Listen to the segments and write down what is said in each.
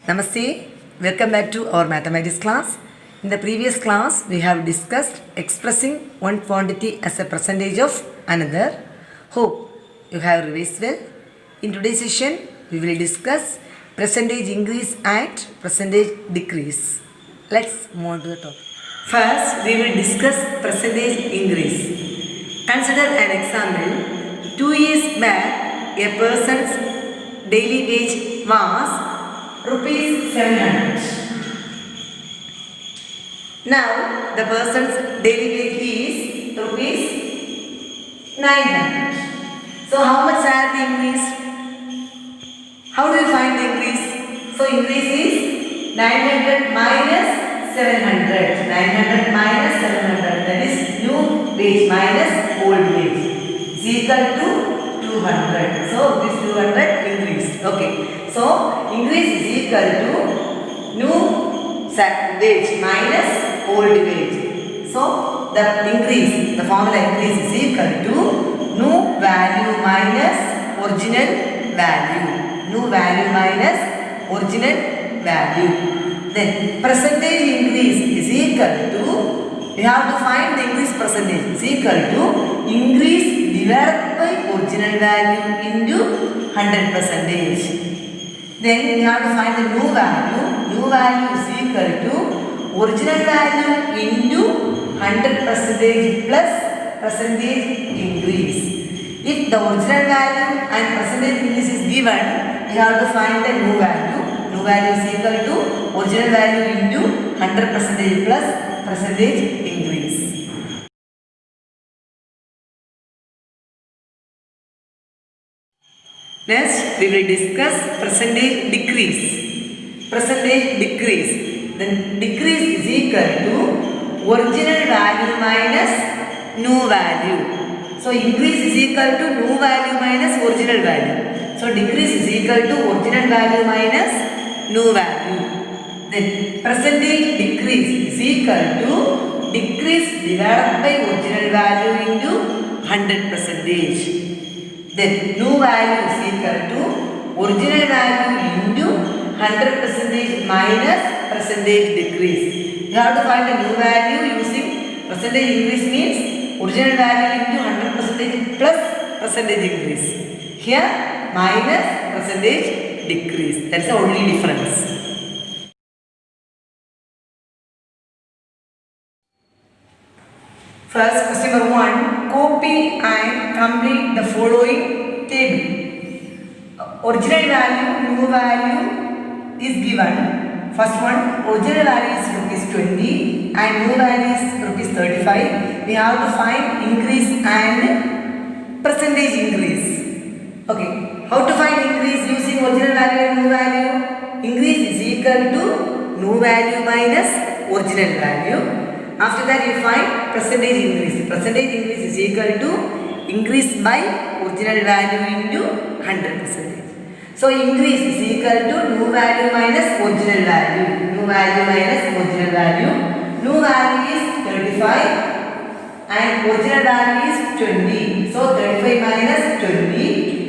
Namaste, welcome back to our mathematics class. In the previous class, we have discussed expressing one quantity as a percentage of another. Hope you have revised well. In today's session, we will discuss percentage increase and percentage decrease. Let's move on to the topic. First, we will discuss percentage increase. Consider an example. 2 years back, a person's daily wage was Rupees 700. Now the person's daily wage is Rupees 900. So how much are the increase? How do you find the increase? So increase is 900 minus 700. 900 minus 700. That is new wage minus old wage is equal to 200. So this 200 increase. Okay. So increase is equal to new wage minus old wage. So the increase, the formula increase is equal to new value minus original value. New value minus original value. Then percentage increase is equal to, we have to find the increase percentage is equal to increase divided by original value into 100%. Then we have to find the new value. New value is equal to original value into 100% plus percentage increase. If the original value and percentage increase is given, we have to find the new value. New value is equal to original value into 100% plus percentage increase. Next, we will discuss percentage decrease. Percentage decrease. Then decrease is equal to original value minus new value. So increase is equal to new value minus original value. So decrease is equal to original value minus new value. Then percentage decrease is equal to decrease divided by original value into 100%. Then new value is equal to original value into 100% minus percentage decrease. You have to find the new value using percentage increase means original value into 100% plus percentage increase. Here minus percentage decrease. That is the only difference. First, question number 1. Copy and complete the following table. Original value, new value is given. First one, original value is rupees 20 and new value is rupees 35. We have to find increase and percentage increase. Okay. How to find increase using original value and new value? Increase is equal to new value minus original value. After that you find percentage increase. Percentage increase is equal to increase by original value into 100%. So increase is equal to new value minus original value. New value minus original value. New value is 35 and original value is 20. So 35 minus 20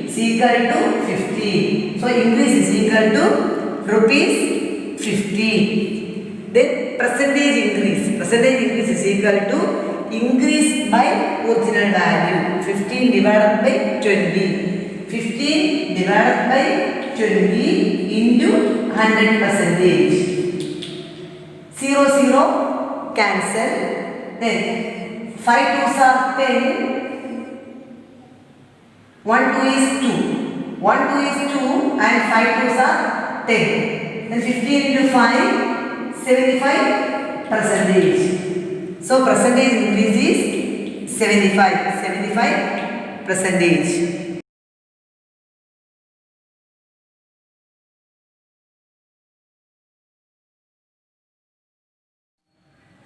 is equal to 50. So increase is equal to rupees 50. Then percentage increase. Percentage increase is equal to increase by original value. 15 divided by 20. 15 divided by 20 into 100%. 0, 0 cancel. Then 5 2s are 10. 1 2 is 2. 1 2 is 2 and 5 2s are 10. Then 15 into 5. 75%. So percentage increase is 75%.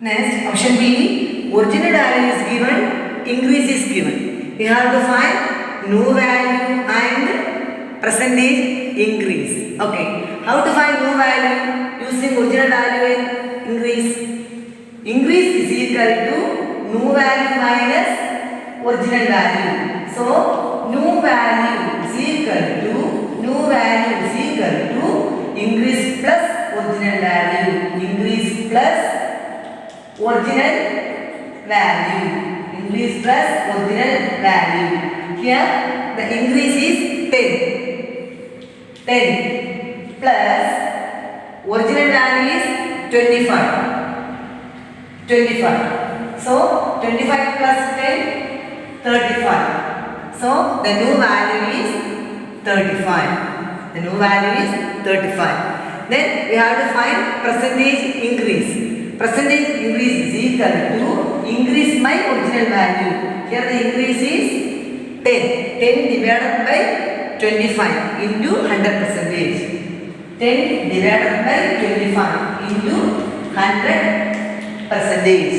Next, option B, original value is given, increase is given. We have to find new value and percentage increase. Okay, how to find new value? Using original value and increase. Increase is equal to new value minus original value. So new value is equal to increase plus original value. Increase plus original value. Here the increase is 10. 10 plus original value is 25. 25. So 25 plus 10, 35. So the new value is 35. The new value is 35. Then we have to find percentage increase. Percentage increase is equal to increase by original value. Here the increase is 10. 10 divided by 25 into 100 percentage. 10 divided by 25 into 100 percentage.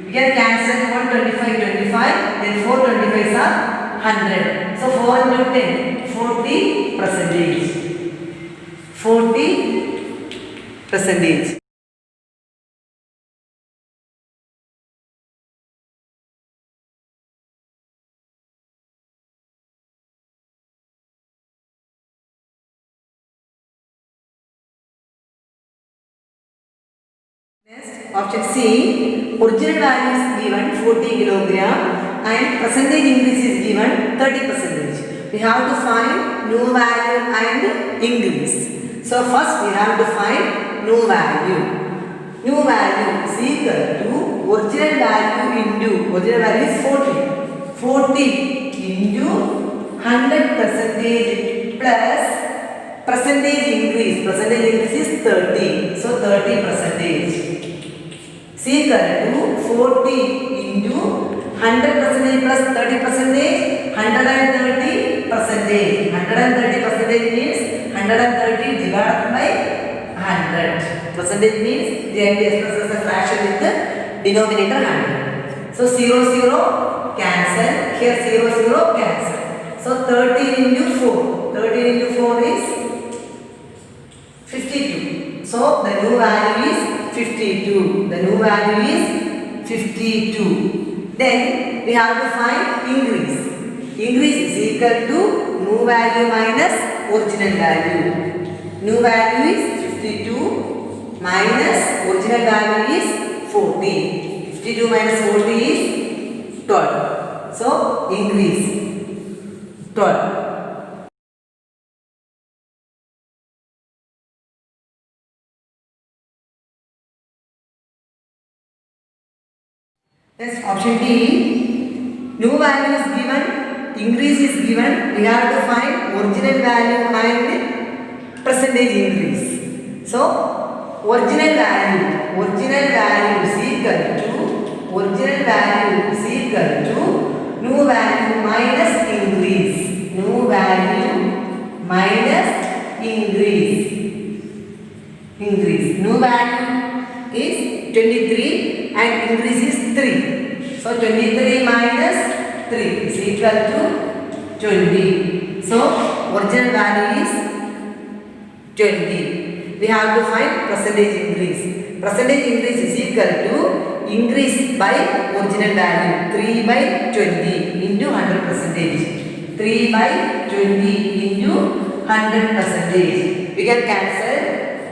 We can cancel 125, 25. Then 4 25s are 100. So 4 into 10, 40 percentage. 40 percentage. Next, option C, original value is given 40 kilogram and percentage increase is given 30 percentage. We have to find new value and increase. So first we have to find new value. New value is equal to original value into, original value is 40. 40 into 100 percentage plus percentage increase. Percentage increase is 30. So 30 percentage. Is equal to 40 into 100 percentage plus 30 percentage, 130 percentage. 130 percentage means 130 divided by 100. Percentage means the expresses a fraction with the denominator 100. So 0, 0 cancel. Here 0, 0 cancel. So 30 into 4. 30 into 4 is 52. So the new value is 52. The new value is 52. Then we have to find increase. Increase is equal to new value minus original value. New value is 52 minus original value is 40. 52 minus 40 is 12. So increase 12. Next, option D, new value is given, increase is given, we have to find original value and percentage increase. So, original value is equal to, original value is equal to new value minus increase. New value minus increase. Increase. New value is 23 and increase is 3. So 23 minus 3 is equal to 20. So original value is 20. We have to find percentage increase. Percentage increase is equal to increase by original value 3 by 20 into 100 percentage. 3 by 20 into 100 percentage. We can cancel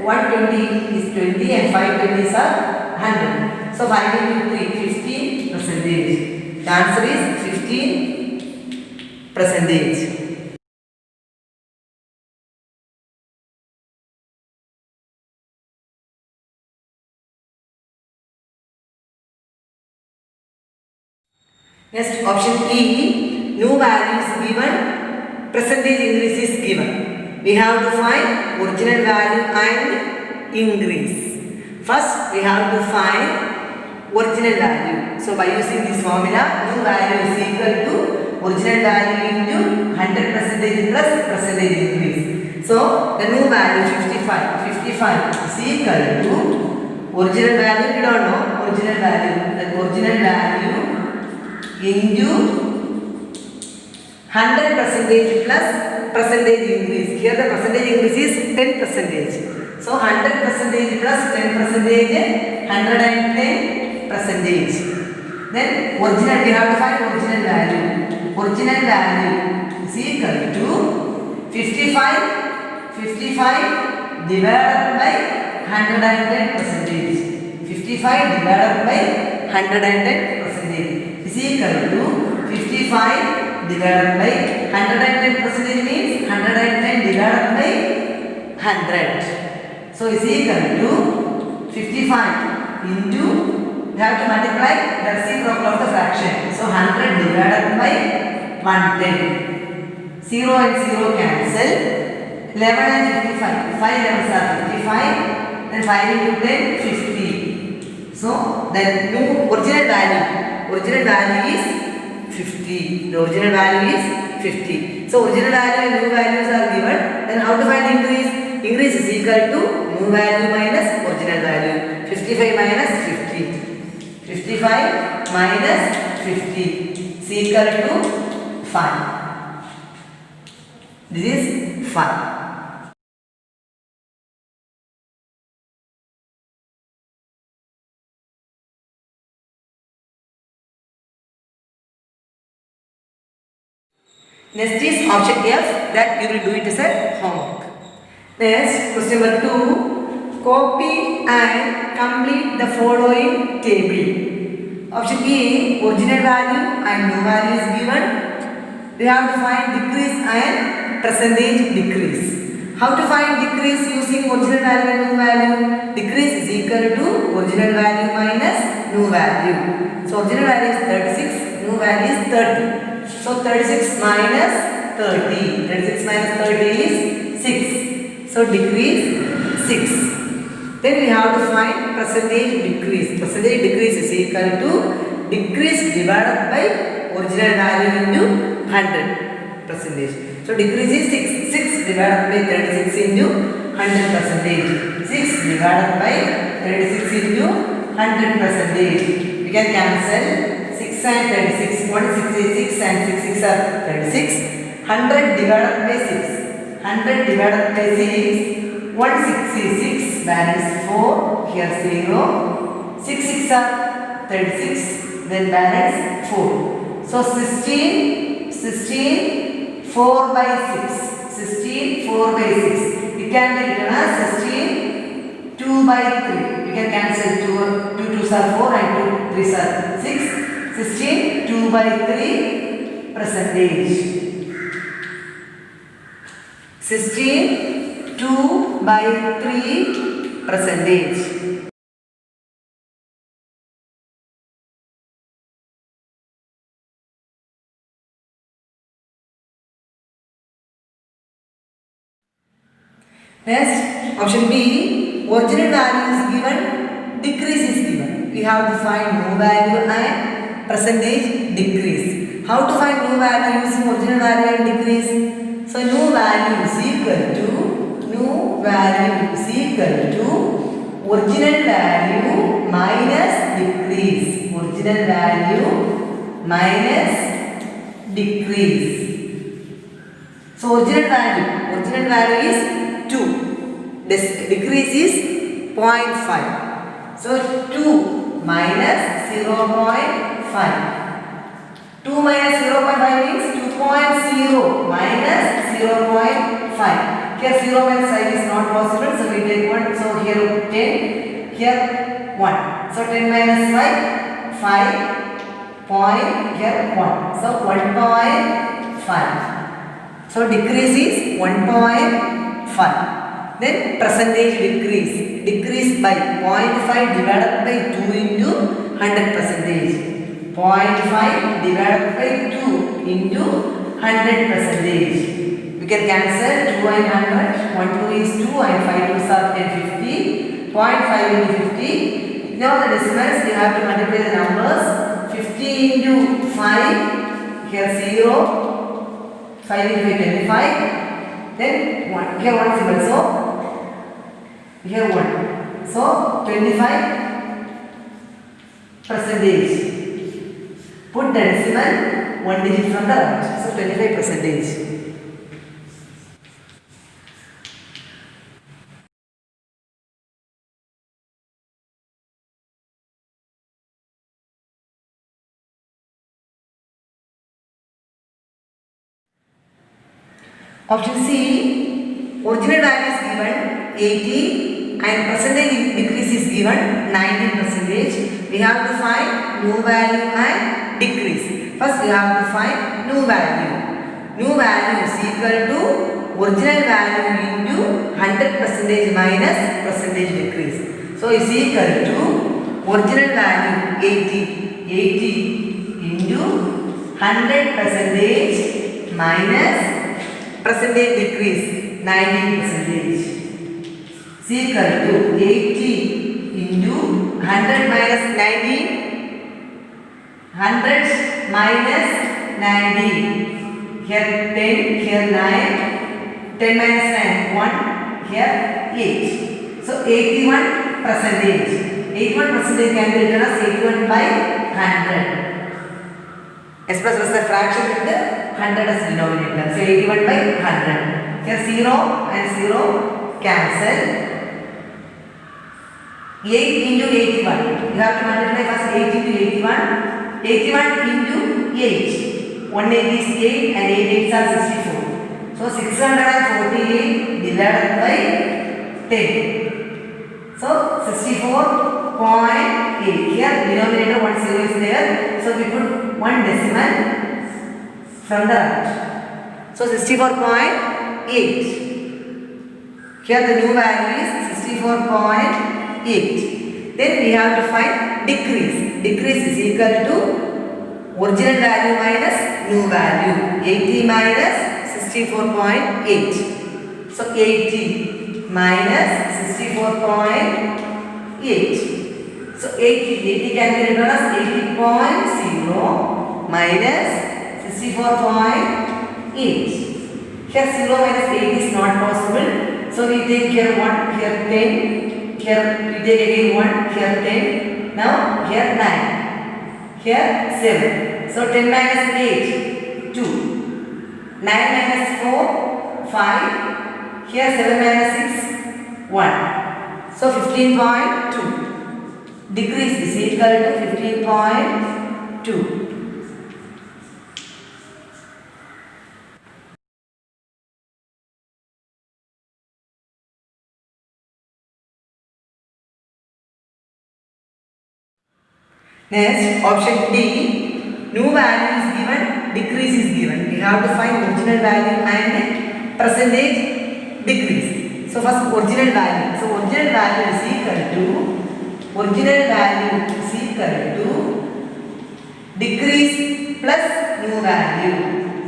120 is 20 and 5 20s are 100. So 5 into 3, 15 percentage. The answer is 15 percentage. Next, option E, new value is given, percentage increase is given. We have to find original value and increase. First, we have to find original value. So, by using this formula, new value is equal to original value into 100 percentage plus percentage increase. So, the new value 55. 55 is equal to original value, we don't know, original value. The original value into 100 percentage plus percentage increase. Here the percentage increase is 10 percentage. So 100 percentage plus 10 percentage, 110 percentage. Then original, we have to find original value. Original value is equal to 55 divided by 110 percentage. 55 55 divided by 110 percentage is equal to 55 divided by 110 percentage means 110 divided by 100. So is equal to 55 into, we have to multiply the reciprocal of the fraction. So 100 divided by 110. 0 and 0 cancel. 11 and 55. 5 11s are 55. Then 5 into 10, 50. So the new original value is 50. The original value is 50. So original value and new values are given. Then how to find increase? Increase is equal to new value minus original value. 55 minus 50. 55 minus 50 is equal to 5. This is 5. Next is option F, that you will do it as a homework. Next, question number 2. Copy and complete the following table. Option A, original value and new value is given. We have to find decrease and percentage decrease. How to find decrease using original value and new value? Decrease is equal to original value minus new value. So original value is 36, new value is 30. So 36 minus 30. 36 minus 30 is 6. So decrease 6. Then we have to find percentage decrease. Percentage decrease is equal to decrease divided by original value into 100 percentage. So decrease is 6. 6 divided by 36 into 100 percentage. 6 divided by 36 into 100 percentage. We can cancel 6 and 36. 1 6 is 6 and 6 6 are 36. 100 divided by 6. 100 divided by 6. 1 6 is 6. Balance 4. Here 0. 6 6 are 36. Then balance 4. So 16 4 by 6. 16 4 by 6. It can be written as 16 2 by 3. You can cancel 2 2s are 4 and 2 3s are 6. 16 2 by 3 percentage. 16 2 by 3 percentage. Next, option B, original value is given, decrease is given. We have to find new value and percentage decrease. How to find new value using original value and decrease? So new value is equal to original value minus decrease. Original value minus decrease. So original value is 2. This decrease is 0.5. So 2 minus 0.5. 2 minus 0.5 means 2.0 minus 0.5. Here 0 minus 5 is not possible, so we take 1. So here 10, here 1. So 10 minus 5, 5 point, here 1. So 1.5. So decrease is 1.5. Then percentage decrease. Decrease by 0.5 divided by 2 into 100 percentage. 0.5 divided by 2 into 100 percentage. We can cancel 2 and 100. 1 2 is 2 and 5 2s are 10 50. 0.5 into 50. Now the decimals, you have to multiply the numbers. 50 into 5. Here 0. 5 into 25. Then 1. Here 1 symbol. So here 1. So 25 percentage. Put the decimal 1 digit from the right. So 25 percentage. Option C, original value is given 80 and percentage decrease is given 19%. we have to find new value and decrease. First we have to find new value. New value is equal to original value into 100% minus percentage decrease. So it's equal to original value 80 into 100% minus percentage decrease 90%. Is equal to 80 into 100 minus 90, 100 minus 90. Here 10, here 9, 10 minus 9, 1, here 8. So 81%. 81% can be written as 81 by 100. Express as a fraction with the 100 as denominator. So 81 by 100. Here 0 and 0 cancel. 8 into 81. You have to multiply first 8 into 81. 81 into 8. 180 is 8 and 8 8s are 64. So 648 divided by 10. So 64.8. Here denominator 10 is there. So we put one decimal from the right. So 64.8. Here the new value is 64.8. Then we have to find decrease. Decrease is equal to original value minus new value. 80 minus 64.8. So 80 minus 64.8. So 80 can be written as 80.0 minus 64.8. Here 0 minus 8 is not possible. So we take here 1, here 10. Here we take again 1, here 10. Now here 9. Here 7. So 10 minus 8, 2. 9 minus 4, 5. Here 7 minus 6, 1. So 15.2. Decrease is equal to 15.2. Next, option D, new value is given, decrease is given. We have to find original value and percentage decrease. So first original value. So original value is equal to decrease plus new value.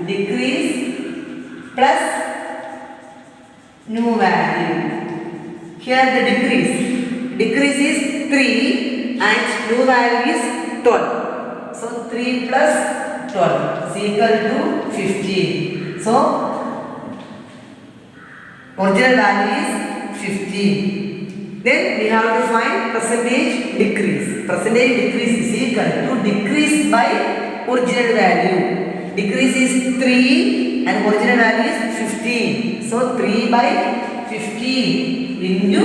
Decrease plus new value. Here the decrease is 3. And new value is 12. So 3 plus 12 is equal to 15. So original value is 15. Then we have to find percentage decrease. Percentage decrease is equal to decrease by original value. Decrease is 3 and original value is 15. So 3 by 15 into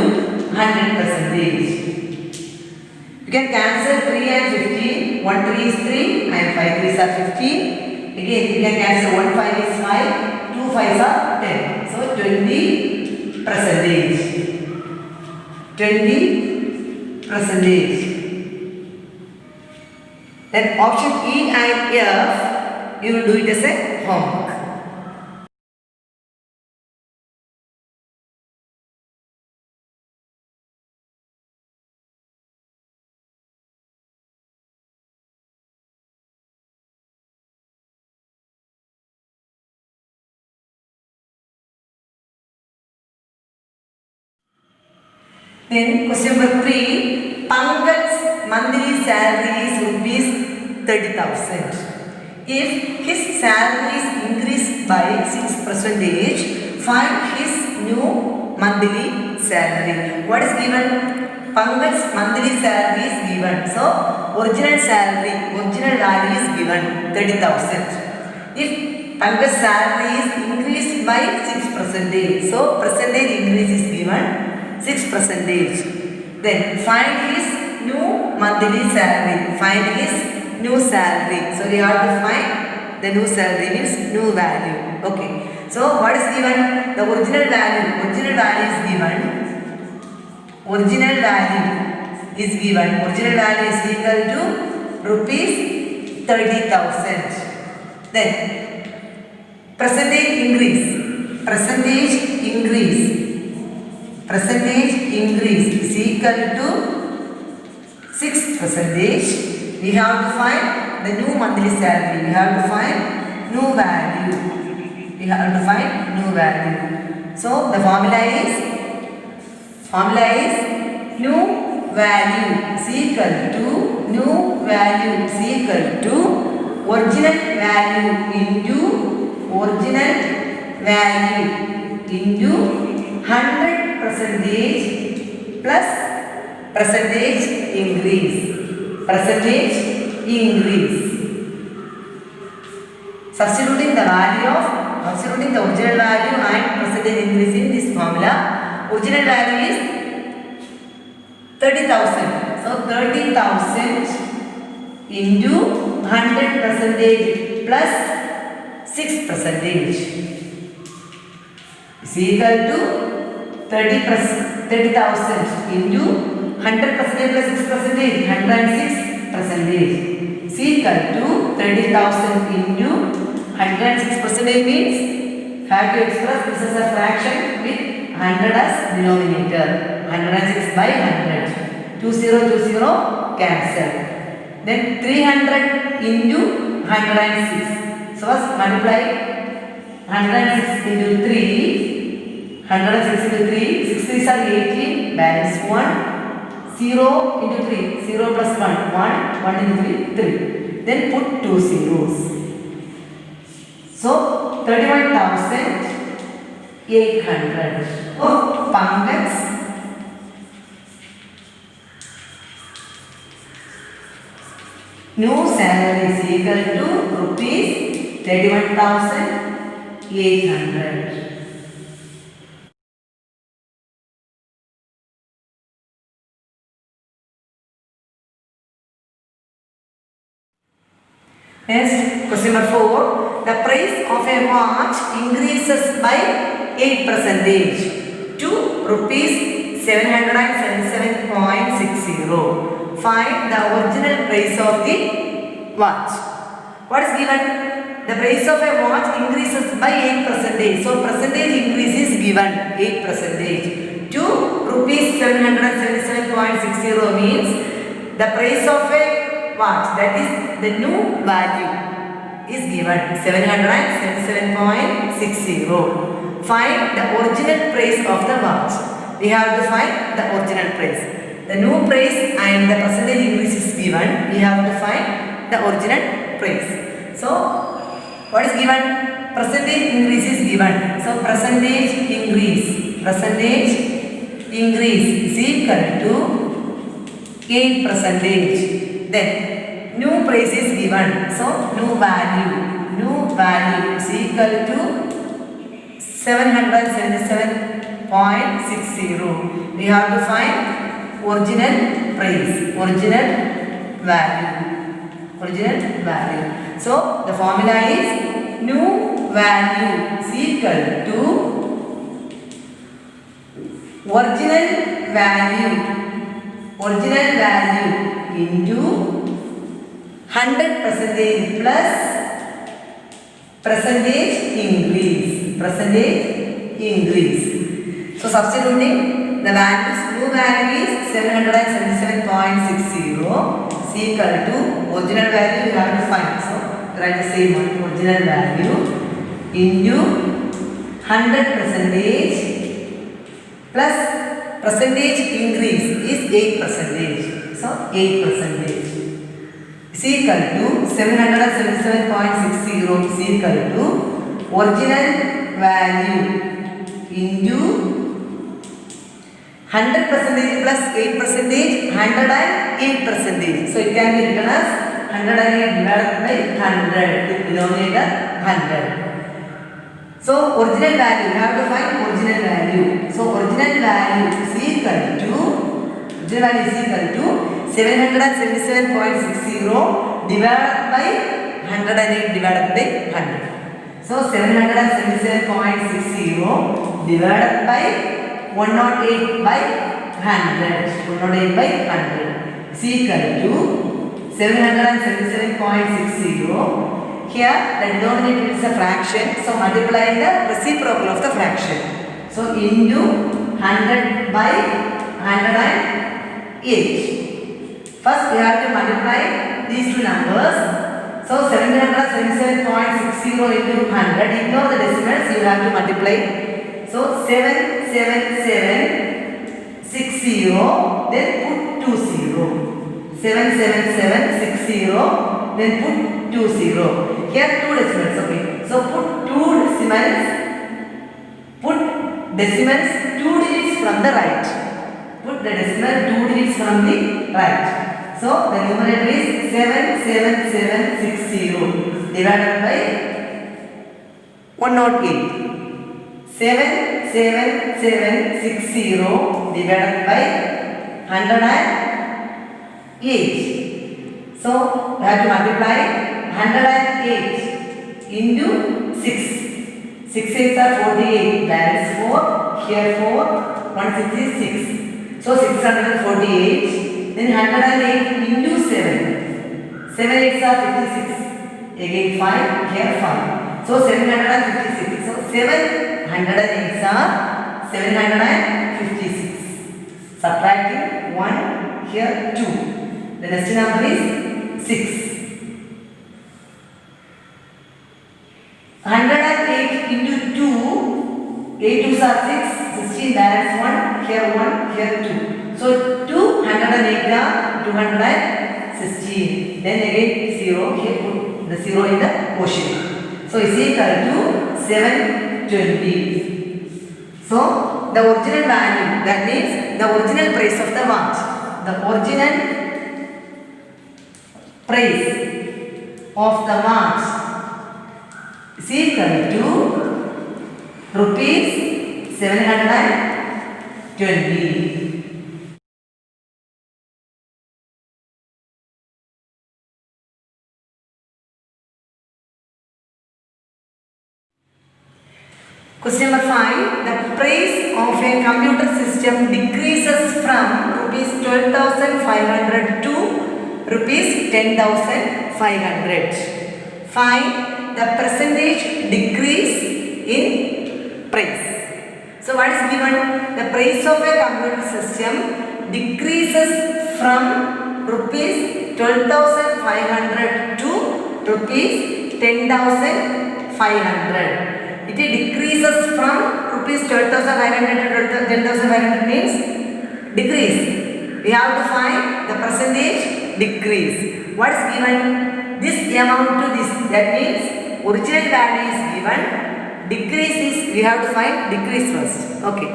100%. You can cancel 3 and 15. 1 3 is 3 and 5 3s are 15. Again you can cancel 1 5 is 5. 2 5s are 10. So 20%. 20%. Then option E and F, you will do it as a homework. Then question number 3, Pankaj's monthly salary is rupees 30,000. If his salary is increased by 6%, find his new monthly salary. What is given? Pankaj's monthly salary is given. So original salary, original value is given 30,000. If Pankaj's salary is increased by 6%, so percentage increase is given 6%. Then find his new monthly salary. Find his new salary. So we have to find the new salary means new value. Okay. So what is given? The original value. Original value is given. Original value is given. Original value is equal to rupees 30,000. Then percentage increase. Percentage increase is equal to 6%. We have to find the new monthly salary. We have to find new value. So the formula is new value is equal to original value into 100% plus percentage increase. Substituting the original value and percentage increase in this formula. Original value is 30,000. So 30,000 into 100% plus 6% is equal to 30,000 into 100% plus 6%, 106% is equal to 30,000 into 106% means have to express this as a fraction with 100 as denominator. 106 by 100. 20 cancel. Then 300 into 106. So first multiply 106 into 3. 106 into 3. 6 3s are 18. Balance 1. 0 into 3. 0 plus 1. 1 into 3. 3. Then put 2 zeros. So 31,800. Oh, Pankaj. New salary is equal to rupees 31,800. Next, question number 4. The price of a watch increases by 8% to rupees 777.60. Find the original price of the watch. What is given? The price of a watch increases by 8%. So percentage increase is given 8% to rupees 777.60 means the price of a watch, that is the new value, is given 777.60. Find the original price of the watch. We have to find the original price. The new price and the percentage increase is given. We have to find the original price. So what is given? Percentage increase is given. So percentage increase is equal to 8%. Then new price is given. So new value is equal to 777.60. We have to find original value. So the formula is new value is equal to original value into 100% plus percentage increase. So substituting the values, new value is 777.60 is equal to original value you have to find. So write the same one, original value into 100% plus percentage increase is 8%. So 8% is equal to 777.60 is equal to original value into 100% plus 8%, 108%. So it can be written as 108 divided by 100, the denominator 100. So original value, you have to find original value. So original value is equal to 777.60 divided by 108 divided by 100. So 777.60 divided by 108 by 100. 108 by 100 is equal to 777.60. Here the denominator is a fraction, so multiply the reciprocal of the fraction. So into 100 by 108. First we have to multiply these two numbers. So 777.60 into 100. Ignore the decimals, you have to multiply. So 77760, then put 20. 77760, then put 20. Here two decimals, okay. So put two decimals, two digits from the right. Put the decimal two digits from the right. So the numerator is 77760 divided by 108. 77760 divided by 108. So we have to multiply 108 into 6. 6 8s are 48. That is 4. Here 4. 1 6 is 6. So 648. Then 108 into 7. 7 8s are 56. Again 5. Here 5. So 756. So 708s are 756. Subtracting 1. Here 2. The next number is 6. 108 into 2. 8 2s are 6. 16. That is 1. Here 1. Here 2. So 208 are 216. Then again 0. Here put the 0 in the quotient. So is equal to 720. So the original value, that means the original price of the watch. The original price of the watch is equal to rupees 720. Question number 5. The price of a computer system decreases from rupees 12,500 to rupees 10,500. Find the percentage decrease in price. So what is given? The price of a computer system decreases from rupees 12,500 to rupees 10,500. It decreases from rupees 12,500 to 10,500 means decrease. We have to find the percentage decrease. What is given? This amount to this. That means original value is given. Decrease is, we have to find decrease first. Okay.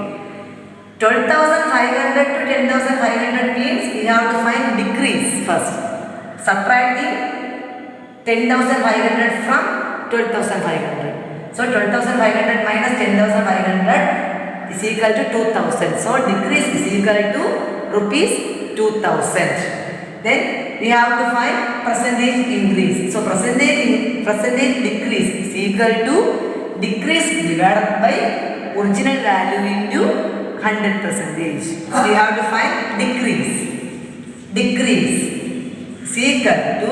12,500 to 10,500 means we have to find decrease first. Subtracting 10,500 from 12,500. So 12,500 minus 10,500 is equal to 2,000. So decrease is equal to rupees 2,000. Then we have to find percentage increase. So percentage decrease is equal to decrease divided by original value into 100%. So we have to find decrease. Decrease is equal to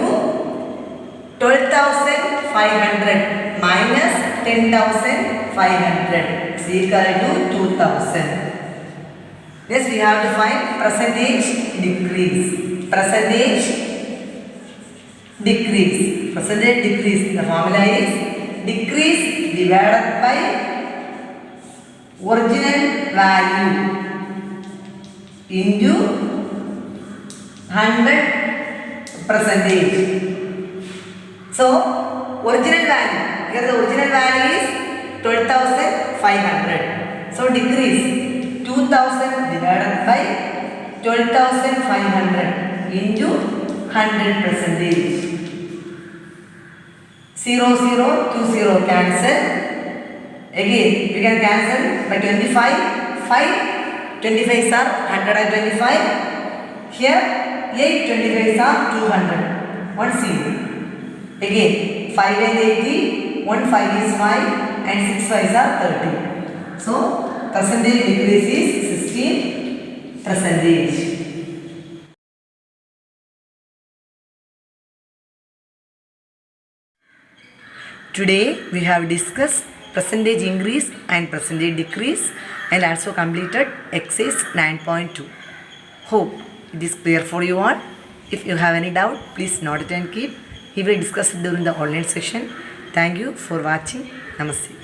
12,500 minus 10,500 is equal to 2,000. Yes, we have to find percentage decrease. Percentage decrease. Percentage decrease. The formula is decrease divided by original value into 100%. So original value. Here the original value is 12,500. So decrease 2,000 divided by 12,500 into 100%. 0 0 2 0 cancel. Again we can cancel by 25. 5 25s are 125. Here 8 25s are 200. 1 0. Again 5 and 80. 1 5 is 5 and 6 5s are 30. So percentage decrease is 16. percentage. Today we have discussed percentage increase and percentage decrease and also completed exercise 9.2. Hope it is clear for you all. If you have any doubt, please note it and keep. We will discuss it during the online session. Thank you for watching. Namaste.